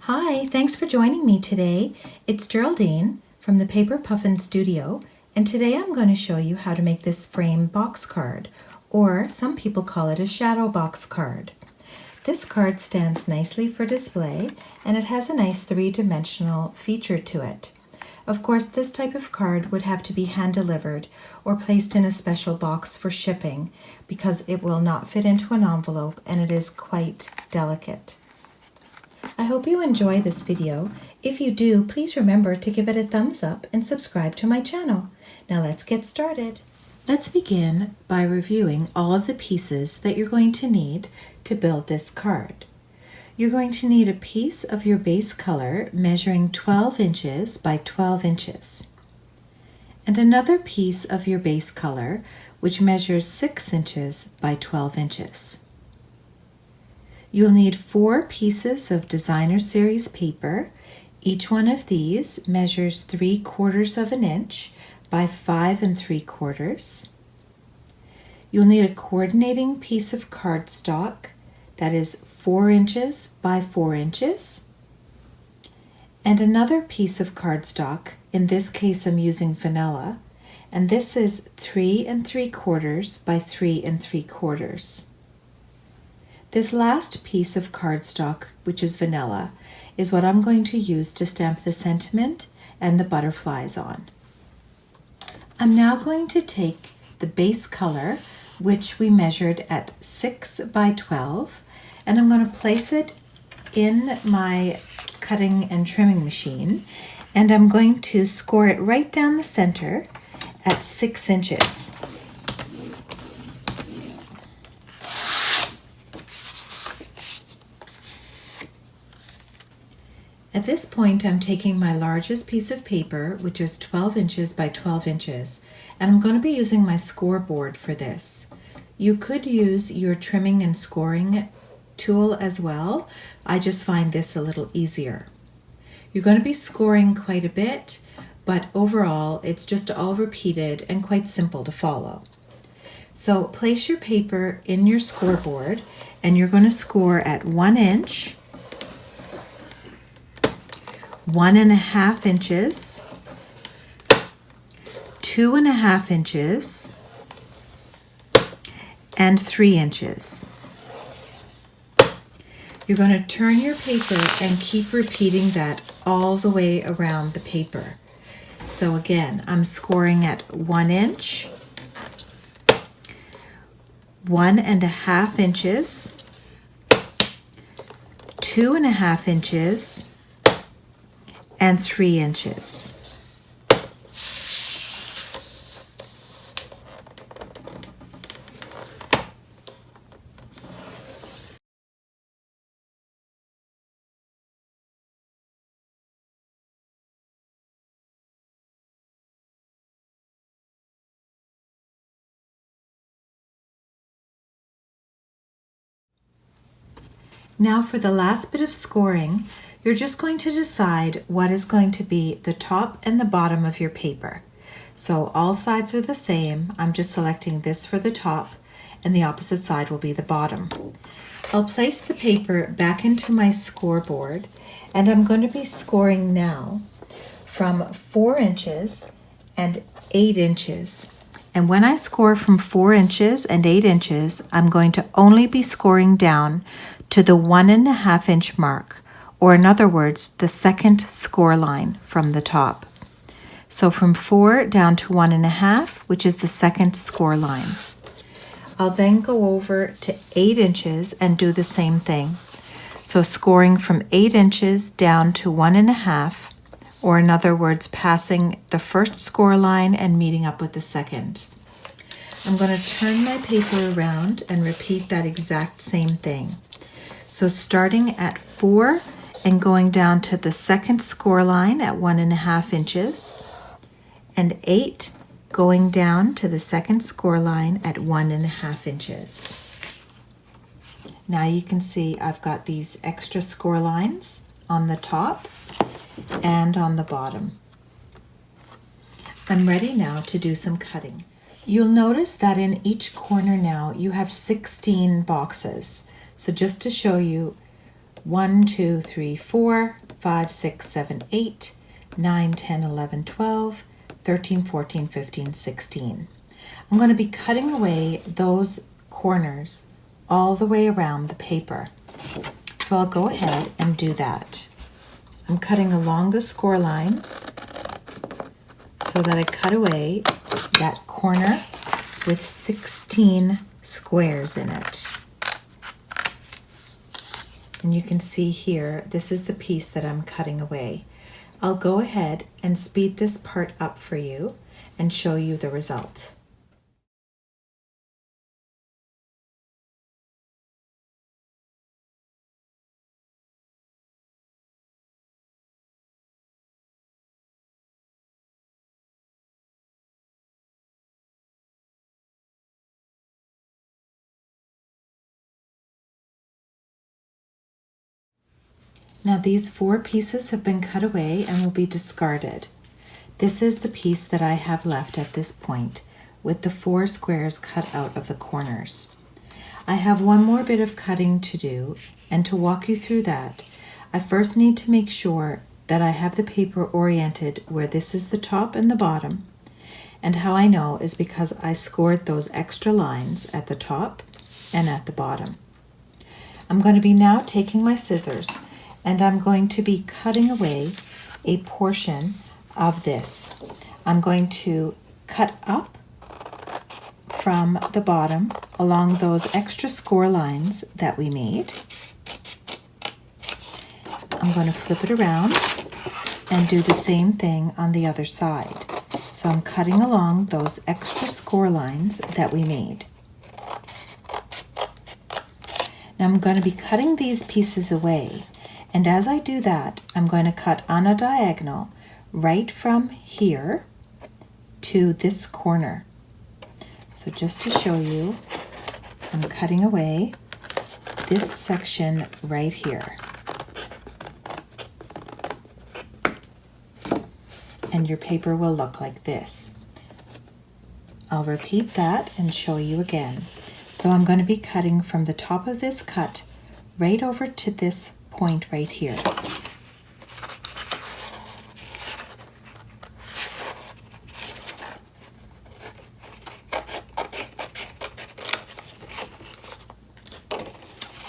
Hi, thanks for joining me today. It's Geraldine from the Paper Puffin Studio, and today I'm going to show you how to make this frame box card, or some people call it a Shadowbox card. This card stands nicely for display, and it has a nice three-dimensional feature to it. Of course, this type of card would have to be hand-delivered or placed in a special box for shipping because it will not fit into an envelope and it is quite delicate. I hope you enjoy this video. If you do, please remember to give it a thumbs up and subscribe to my channel. Now let's get started. Let's begin by reviewing all of the pieces that you're going to need to build this card. You're going to need a piece of your base color measuring 12 inches by 12 inches, and another piece of your base color which measures 6 inches by 12 inches. You'll need 4 pieces of designer series paper. Each one of these measures 3/4 of an inch by 5 3/4. You'll need a coordinating piece of cardstock that is 4 inches by 4 inches, and another piece of cardstock. In this case I'm using vanilla, and this is 3 3/4 by 3 3/4. This last piece of cardstock, which is vanilla, is what I'm going to use to stamp the sentiment and the butterflies on. I'm now going to take the base color, which we measured at 6 by 12, and I'm going to place it in my cutting and trimming machine, and I'm going to score it right down the center at 6 inches. At this point, I'm taking my largest piece of paper, which is 12 inches by 12 inches, and I'm going to be using my scoreboard for this. You could use your trimming and scoring tool as well. I just find this a little easier. You're going to be scoring quite a bit, but overall, it's just all repeated and quite simple to follow. So place your paper in your scoreboard, and you're going to score at 1 inch, 1.5 inches, 2.5 inches, and 3 inches. You're going to turn your paper and keep repeating that all the way around the paper. So again, I'm scoring at 1 inch, 1.5 inches, 2.5 inches, and 3 inches. Now for the last bit of scoring, you're just going to decide what is going to be the top and the bottom of your paper. So all sides are the same. I'm just selecting this for the top, and the opposite side will be the bottom. I'll place the paper back into my scoreboard, and I'm going to be scoring now from 4 inches and 8 inches. And when I score from 4 inches and 8 inches, I'm going to only be scoring down to the 1.5 inch mark, or in other words, the second score line from the top. So from 4 down to 1.5, which is the second score line. I'll then go over to 8 inches and do the same thing. So scoring from 8 inches down to 1.5, or in other words, passing the first score line and meeting up with the second. I'm going to turn my paper around and repeat that exact same thing. So starting at 4 and going down to the second score line at 1.5 inches, and 8 going down to the second score line at 1.5 inches. Now you can see I've got these extra score lines on the top and on the bottom. I'm ready now to do some cutting. You'll notice that in each corner now you have 16 boxes. So just to show you 1, 2, 3, 4, 5, 6, 7, 8, 9, 10, 11, 12, 13, 14, 15, 16. I'm going to be cutting away those corners all the way around the paper. So I'll go ahead and do that. I'm cutting along the score lines so that I cut away that corner with 16 squares in it. And you can see here, this is the piece that I'm cutting away. I'll go ahead and speed this part up for you and show you the result. Now these 4 pieces have been cut away and will be discarded. This is the piece that I have left at this point, with the 4 squares cut out of the corners. I have one more bit of cutting to do, and to walk you through that, I first need to make sure that I have the paper oriented where this is the top and the bottom. And how I know is because I scored those extra lines at the top and at the bottom. I'm going to be now taking my scissors and I'm going to be cutting away a portion of this. I'm going to cut up from the bottom along those extra score lines that we made. I'm going to flip it around and do the same thing on the other side. So I'm cutting along those extra score lines that we made. Now I'm going to be cutting these pieces away. And as I do that, I'm going to cut on a diagonal right from here to this corner. So just to show you, I'm cutting away this section right here. And your paper will look like this. I'll repeat that and show you again. So I'm going to be cutting from the top of this cut right over to this point right here.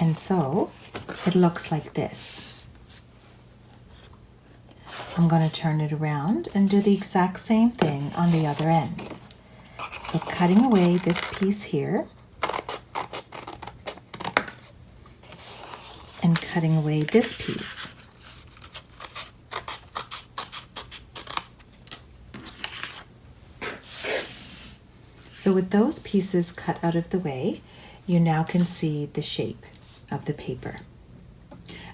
And so it looks like this. I'm going to turn it around and do the exact same thing on the other end. So cutting away this piece here and cutting away this piece. So with those pieces cut out of the way, you now can see the shape of the paper.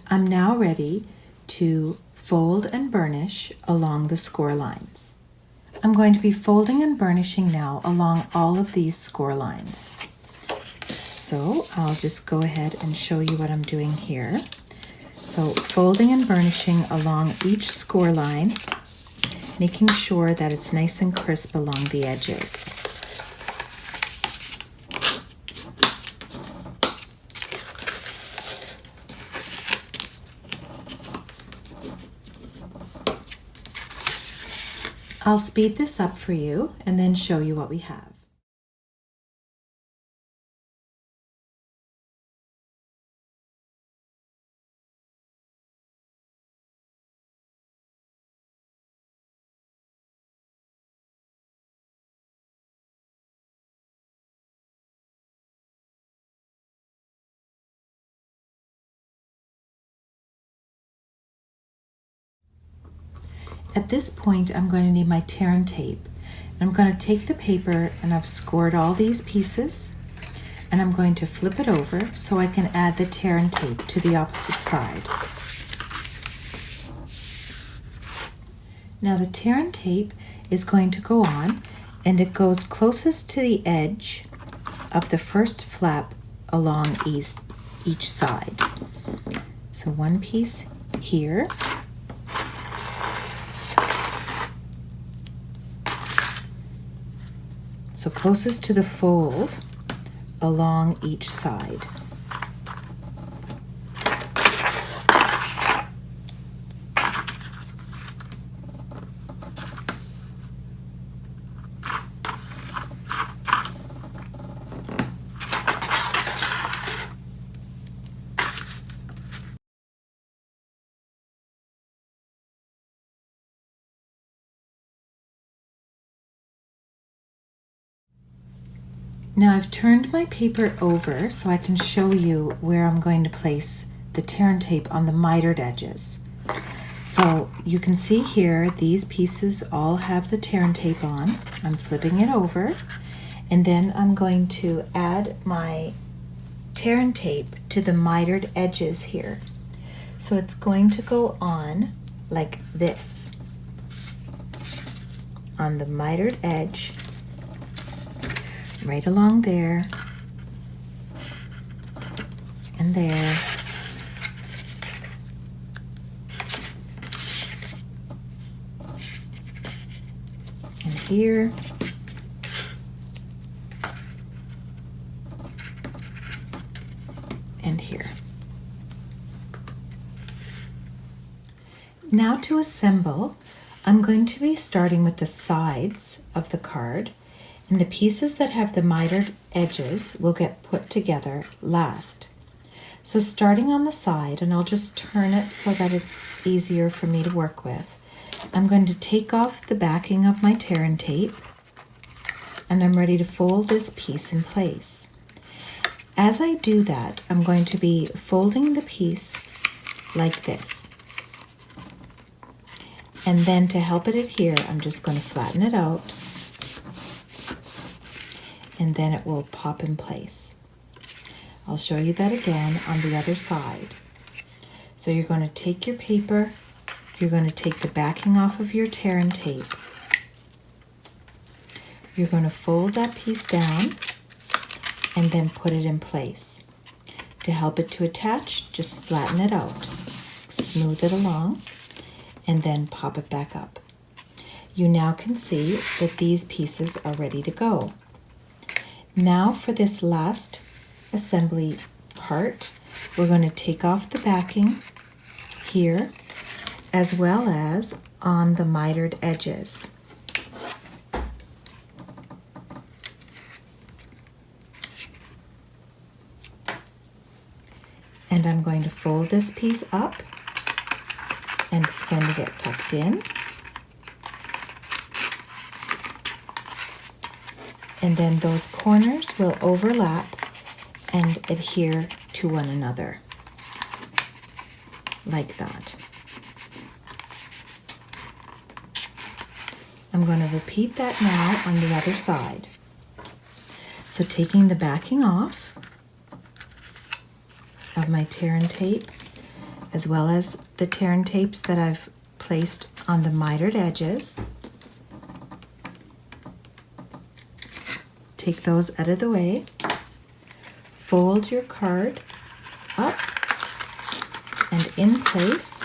I'm now ready to fold and burnish along the score lines. I'm going to be folding and burnishing now along all of these score lines. So I'll just go ahead and show you what I'm doing here. So folding and burnishing along each score line, making sure that it's nice and crisp along the edges. I'll speed this up for you and then show you what we have. At this point, I'm going to need my tear and tape. I'm going to take the paper and I've scored all these pieces and I'm going to flip it over so I can add the tear and tape to the opposite side. Now the tear and tape is going to go on and it goes closest to the edge of the first flap along each side. So one piece here. So closest to the fold along each side. Now I've turned my paper over so I can show you where I'm going to place the tear and tape on the mitered edges. So you can see here, these pieces all have the tear and tape on. I'm flipping it over, and then I'm going to add my tear and tape to the mitered edges here. So it's going to go on like this, on the mitered edge, right along there, and there, and here, and here. Now to assemble, I'm going to be starting with the sides of the card, and the pieces that have the mitered edges will get put together last. So starting on the side, and I'll just turn it so that it's easier for me to work with, I'm going to take off the backing of my tear and tape, and I'm ready to fold this piece in place. As I do that, I'm going to be folding the piece like this. And then to help it adhere, I'm just going to flatten it out, and then it will pop in place. I'll show you that again on the other side. So you're going to take your paper, you're going to take the backing off of your tear and tape. You're going to fold that piece down and then put it in place. To help it to attach, just flatten it out, smooth it along, and then pop it back up. You now can see that these pieces are ready to go. Now for this last assembly part, we're going to take off the backing here, as well as on the mitered edges. And I'm going to fold this piece up, and it's going to get tucked in. And then those corners will overlap and adhere to one another, like that. I'm going to repeat that now on the other side. So taking the backing off of my tear and tape, as well as the tear and tapes that I've placed on the mitered edges, take those out of the way, fold your card up and in place,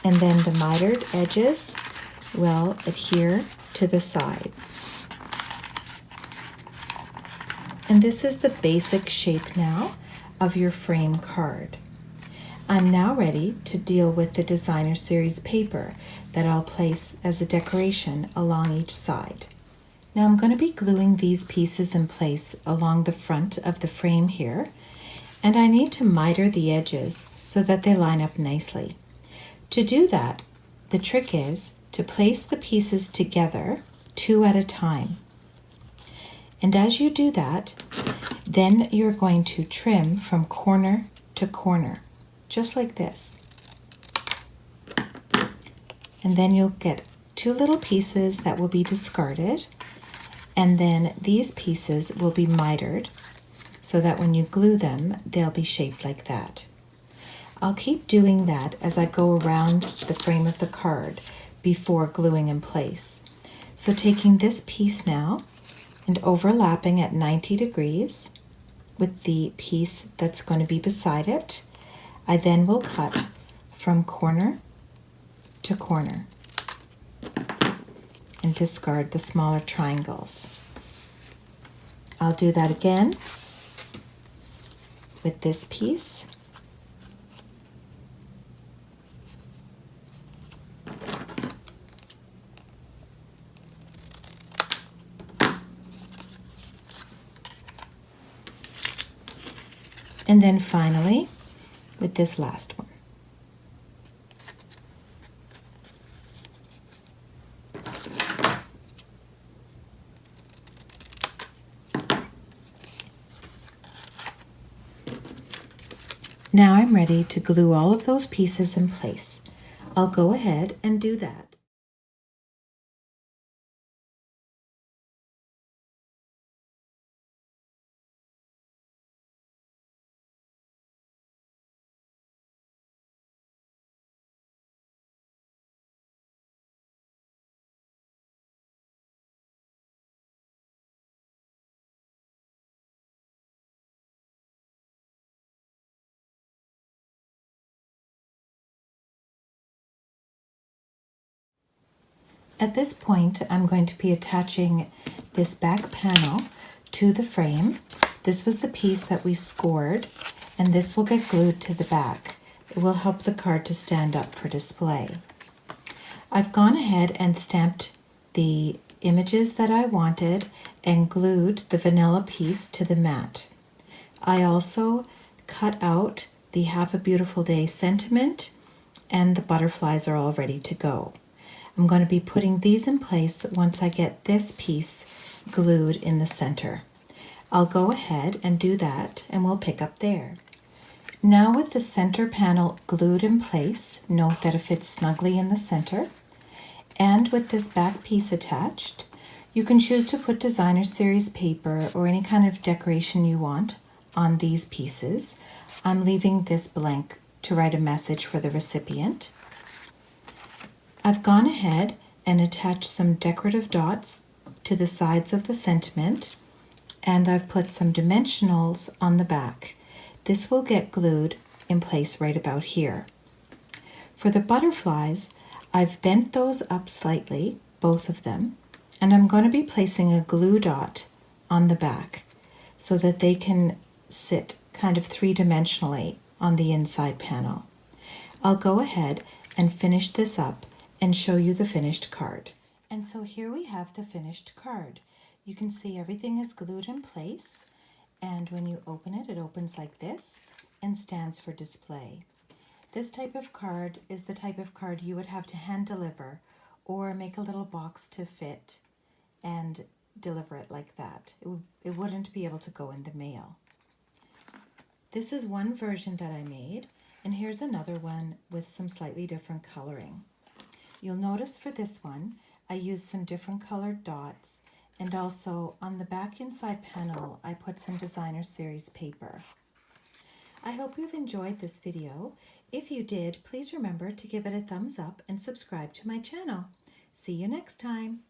and then the mitered edges will adhere to the sides. And this is the basic shape now of your frame card. I'm now ready to deal with the designer series paper that I'll place as a decoration along each side. Now I'm going to be gluing these pieces in place along the front of the frame here, and I need to miter the edges so that they line up nicely. To do that, the trick is to place the pieces together 2 at a time. And as you do that, then you're going to trim from corner to corner, just like this. And then you'll get 2 little pieces that will be discarded, and then these pieces will be mitered so that when you glue them, they'll be shaped like that. I'll keep doing that as I go around the frame of the card before gluing in place. So taking this piece now and overlapping at 90 degrees with the piece that's going to be beside it, I then will cut from corner to corner and discard the smaller triangles. I'll do that again with this piece. And then finally with this last one. Now I'm ready to glue all of those pieces in place. I'll go ahead and do that. At this point, I'm going to be attaching this back panel to the frame. This was the piece that we scored, and this will get glued to the back. It will help the card to stand up for display. I've gone ahead and stamped the images that I wanted and glued the vanilla piece to the mat. I also cut out the Have a Beautiful Day sentiment, and the butterflies are all ready to go. I'm going to be putting these in place once I get this piece glued in the center. I'll go ahead and do that, and we'll pick up there. Now with the center panel glued in place, note that it fits snugly in the center. And with this back piece attached, you can choose to put designer series paper or any kind of decoration you want on these pieces. I'm leaving this blank to write a message for the recipient. I've gone ahead and attached some decorative dots to the sides of the sentiment, and I've put some dimensionals on the back. This will get glued in place right about here. For the butterflies, I've bent those up slightly, both of them, and I'm going to be placing a glue dot on the back so that they can sit kind of three-dimensionally on the inside panel. I'll go ahead and finish this up and show you the finished card. And so here we have the finished card. You can see everything is glued in place, and when you open it, it opens like this and stands for display. This type of card is the type of card you would have to hand deliver or make a little box to fit and deliver it like that. It wouldn't be able to go in the mail. This is one version that I made, and here's another one with some slightly different coloring. You'll notice for this one, I used some different colored dots, and also on the back inside panel, I put some designer series paper. I hope you've enjoyed this video. If you did, please remember to give it a thumbs up and subscribe to my channel. See you next time.